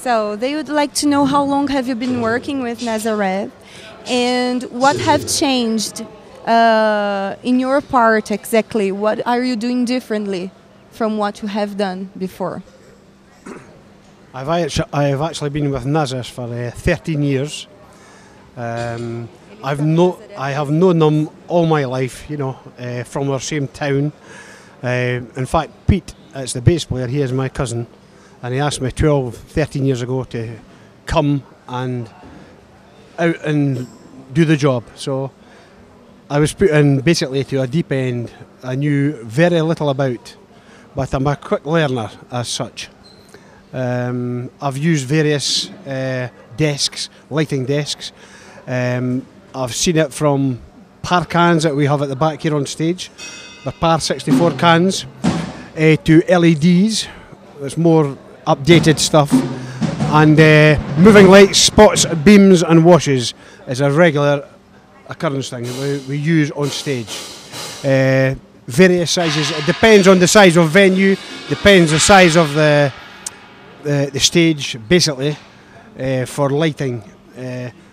So they would like to know how long have you been working with Nazareth and what have changed in your part exactly. What are you doing differently from what you have done before? I've actually been with Nazareth for 13 years. I have known them all my life, you know, from our same town. In fact, Pete, it's the bass player, he is my cousin, and he asked me 12, 13 years ago to come and out and do the job. So I was put in basically to a deep end I knew very little about, but I'm a quick learner as such. I've used various desks, lighting desks. I've seen it from par cans that we have at the back here on stage, the par 64 cans, to LEDs, it's more updated stuff, and moving lights, spots, beams and washes is a regular occurrence thing that we use on stage. Various sizes, it depends on the size of venue, depends the size of the stage basically for lighting.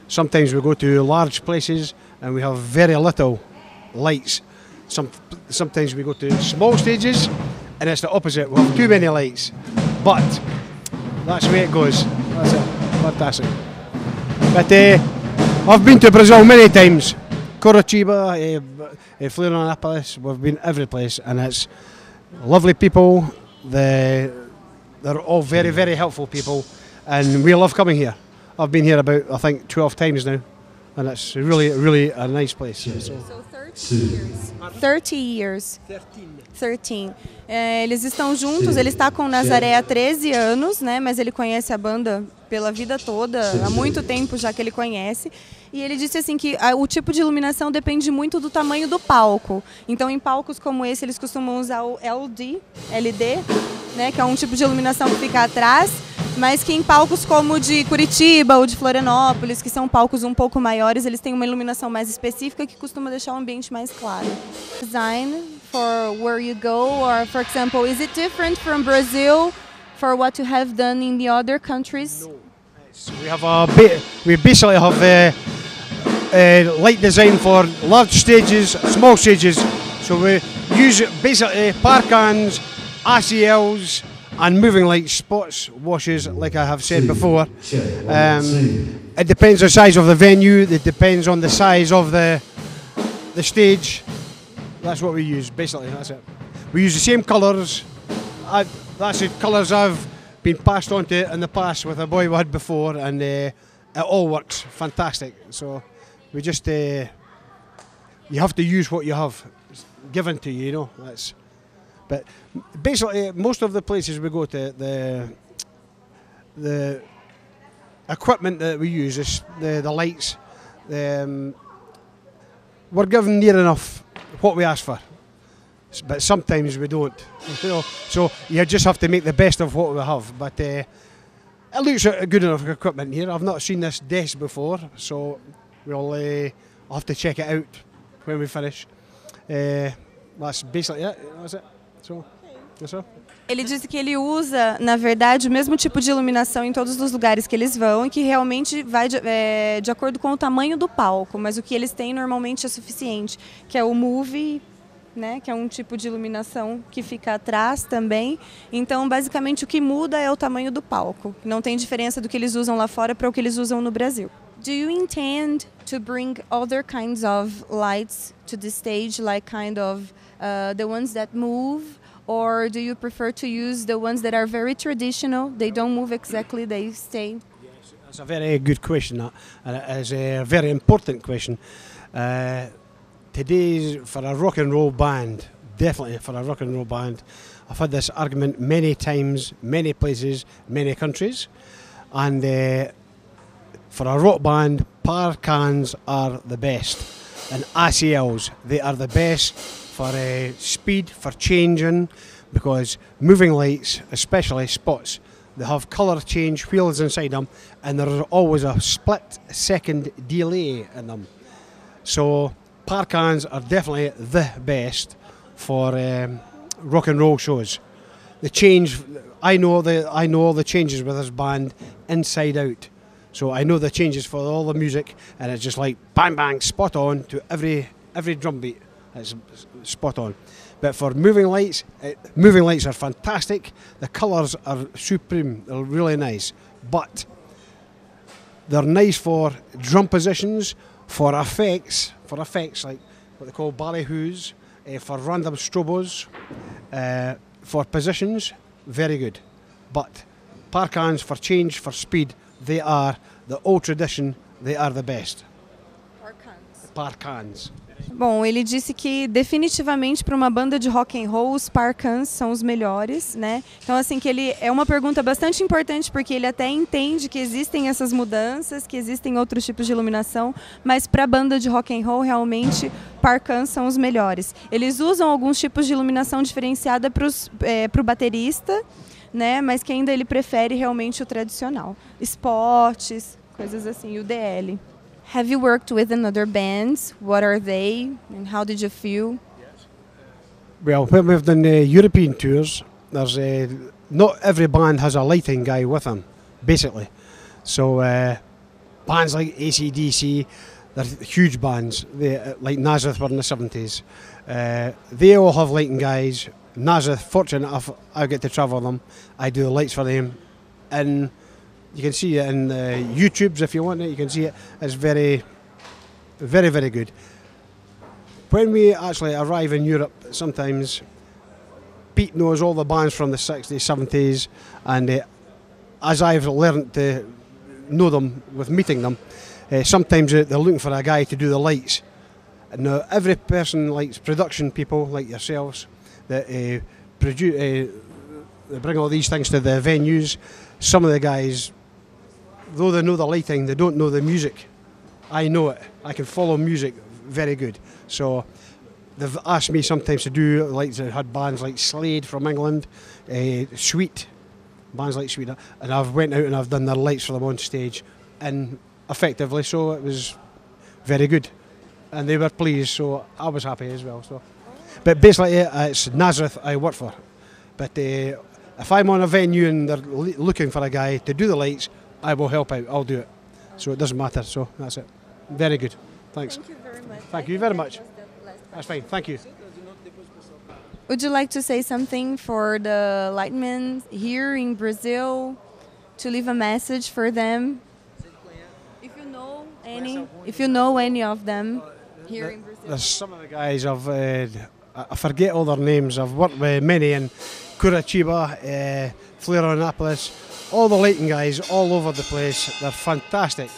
Sometimes we go to large places and we have very little lights. Sometimes we go to small stages and it's the opposite, we have too many lights. But that's the way it goes. That's it. Fantastic. But I've been to Brazil many times. Curitiba, Florianópolis, we've been every place and it's lovely people. They're all very, very helpful people and we love coming here. I've been here about, I think, 12 times now and it's really, really a nice place. So 30 years. 30 years. 13. Eles estão juntos, ele está com o Nazareth há 13 anos, né, mas ele conhece a banda pela vida toda, há muito tempo já que ele conhece. E ele disse assim que o tipo de iluminação depende muito do tamanho do palco. Então em palcos como esse eles costumam usar o LD, né, que é um tipo de iluminação que fica atrás, mas que em palcos como o de Curitiba ou de Florianópolis, que são palcos um pouco maiores, eles têm uma iluminação mais específica que costuma deixar o ambiente mais claro. Design for where you go, or for example, is it different from Brazil for what you have done in the other countries? No. We basically have light design for large stages, small stages. So we use basically par cans, ACLs, and moving lights, spots, washes, like I have said before. It depends on the size of the venue, it depends on the size of the stage. That's what we use, basically, that's it. We use the same colours. That's the colours I've been passed on to in the past with a boy we had before, and it all works fantastic. So we just, you have to use what you have given to you, you know. But basically, most of the places we go to, the equipment that we use is the lights. We're given near enough what we ask for, but sometimes we don't. You know, so you just have to make the best of what we have. But it looks good enough equipment here. I've not seen this desk before, so we'll have to check it out when we finish. That's basically it. That's it. So, yes, sir. Ele disse que ele usa, na verdade, o mesmo tipo de iluminação em todos os lugares que eles vão e que realmente vai de acordo com o tamanho do palco, mas o que eles têm normalmente é suficiente, que é o movie, né, que é um tipo de iluminação que fica atrás também. Então, basicamente, o que muda é o tamanho do palco. Não tem diferença do que eles usam lá fora para o que eles usam no Brasil. Do you intend to bring other kinds of lights to the stage, like kind of the ones that move, or do you prefer to use the ones that are very traditional? They don't move exactly, they stay. Yes, that's a very good question, and it is a very important question. Today, for a rock and roll band, definitely for a rock and roll band, I've had this argument many times, many places, many countries, and for a rock band, par cans are the best, and ACLs, they are the best for speed, for changing, because moving lights, especially spots, they have colour change wheels inside them, and there's always a split second delay in them. So par cans are definitely the best for rock and roll shows. the change. I know all the changes with this band inside out. So I know the changes for all the music, and it's just like bang bang, spot on to every drum beat. It's spot on. But for moving lights are fantastic. The colours are supreme. They're really nice. But they're nice for drum positions, for effects like what they call ballyhoos, for random strobos, for positions, very good. But parkans for change, for speed, they are the old tradition, they are the best. Parkans. Bom, ele disse que definitivamente para uma banda de rock and roll os parkans são os melhores, né? Então assim que ele é uma pergunta bastante importante porque ele até entende que existem essas mudanças, que existem outros tipos de iluminação, mas para a banda de rock and roll realmente parkans são os melhores. Eles usam alguns tipos de iluminação diferenciada para o baterista, né? Mas que ainda ele prefere realmente o tradicional, spots, coisas assim, o DL. Have you worked with another bands? What are they and how did you feel? Well, when we've done European tours, there's not every band has a lighting guy with them, basically. So bands like AC/DC, they're huge bands. Like Nazareth were in the 70s. They all have lighting guys. Nazareth, fortunate enough, I get to travel them. I do the lights for them, and you can see it in the YouTubes if you want it. You can see it. It's very, very, very good. When we actually arrive in Europe, sometimes Pete knows all the bands from the 60s, 70s, and as I've learned to know them with meeting them, sometimes they're looking for a guy to do the lights. Now, every person likes production people like yourselves that produce, they bring all these things to the venues. Some of the guys, though they know the lighting, they don't know the music. I know it. I can follow music very good. So they've asked me sometimes to do, like they had bands like Slade from England, Sweet, bands like Sweet, and I've went out and I've done their lights for them on stage, and effectively, so it was very good. And they were pleased, so I was happy as well. So, but basically, it's Nazareth I work for. But if I'm on a venue and they're looking for a guy to do the lights, I will help out. I'll do it. So it doesn't matter. So that's it. Very good. Thanks. Thank you very much. Thank you very much. That's fine. Thank you. Would you like to say something for the lightmen here in Brazil, to leave a message for them? If you know any of them here in Brazil. There's some of the guys I forget all their names. I've worked with many in Curitiba, Florianopolis, all the lighting guys all over the place. They're fantastic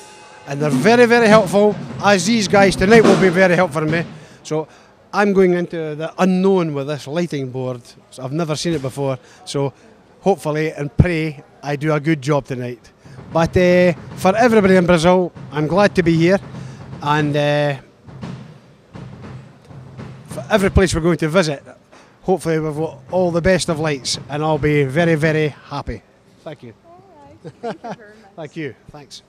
and they're very, very helpful, as these guys tonight will be very helpful for me. So I'm going into the unknown with this lighting board. So I've never seen it before, so hopefully and pray I do a good job tonight. But for everybody in Brazil, I'm glad to be here, and for every place we're going to visit, hopefully we've got all the best of lights, and I'll be very, very happy. Thank you. All right. Thank you very much. Thank you. Thanks.